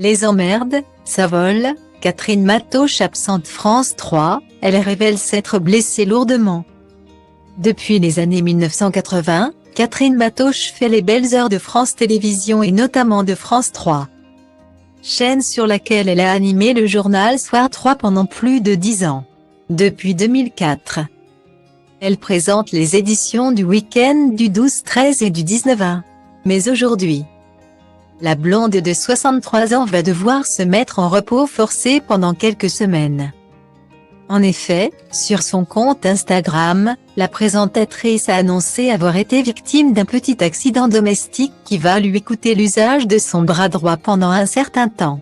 Les emmerdes, ça vole. Catherine Matoche absente France 3, elle révèle s'être blessée lourdement. Depuis les années 1980, Catherine Matoche fait les belles heures de France Télévisions et notamment de France 3. Chaîne sur laquelle elle a animé le journal Soir 3 pendant plus de 10 ans. Depuis 2004. Elle présente les éditions du week-end du 12-13 et du 19-20. Mais aujourd'hui, la blonde de 63 ans va devoir se mettre en repos forcé pendant quelques semaines. En effet, sur son compte Instagram, la présentatrice a annoncé avoir été victime d'un petit accident domestique qui va lui coûter l'usage de son bras droit pendant un certain temps.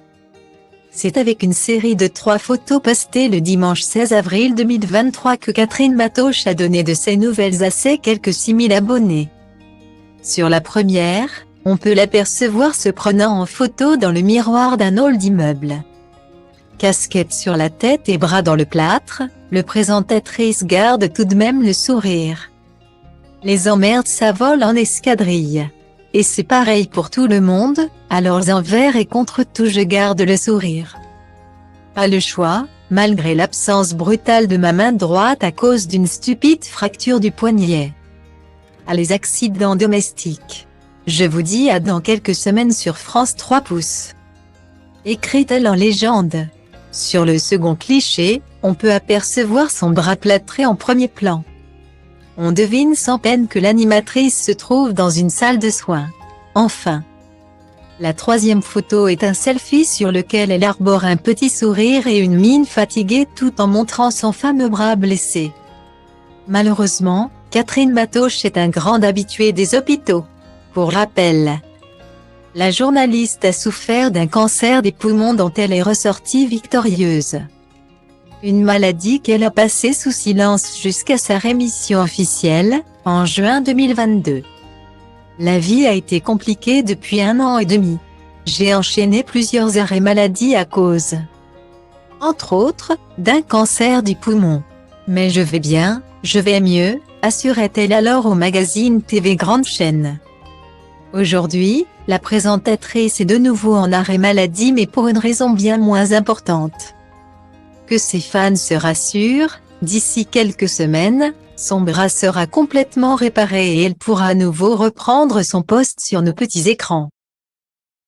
C'est avec une série de 3 photos postées le dimanche 16 avril 2023 que Catherine Matoche a donné de ses nouvelles à ses quelques 6000 abonnés. Sur la première, on peut l'apercevoir se prenant en photo dans le miroir d'un hall d'immeuble. Casquette sur la tête et bras dans le plâtre, le présentatrice garde tout de même le sourire. Les emmerdes ça vole en escadrille. Et c'est pareil pour tout le monde, alors envers et contre tout je garde le sourire. Pas le choix, malgré l'absence brutale de ma main droite à cause d'une stupide fracture du poignet. À les accidents domestiques. Je vous dis à dans quelques semaines sur France 3 pouces. Écrit-elle en légende. Sur le second cliché, on peut apercevoir son bras plâtré en premier plan. On devine sans peine que l'animatrice se trouve dans une salle de soins. Enfin. La troisième photo est un selfie sur lequel elle arbore un petit sourire et une mine fatiguée tout en montrant son fameux bras blessé. Malheureusement, Catherine Matoche est un grand habitué des hôpitaux. Pour rappel, la journaliste a souffert d'un cancer des poumons dont elle est ressortie victorieuse. Une maladie qu'elle a passée sous silence jusqu'à sa rémission officielle, en juin 2022. La vie a été compliquée depuis 1 an et demi. J'ai enchaîné plusieurs arrêts maladie à cause, entre autres, d'un cancer du poumon. Mais je vais bien, je vais mieux, assurait-elle alors au magazine TV Grande Chaîne. Aujourd'hui, la présentatrice est de nouveau en arrêt maladie mais pour une raison bien moins importante. Que ses fans se rassurent, d'ici quelques semaines, son bras sera complètement réparé et elle pourra à nouveau reprendre son poste sur nos petits écrans.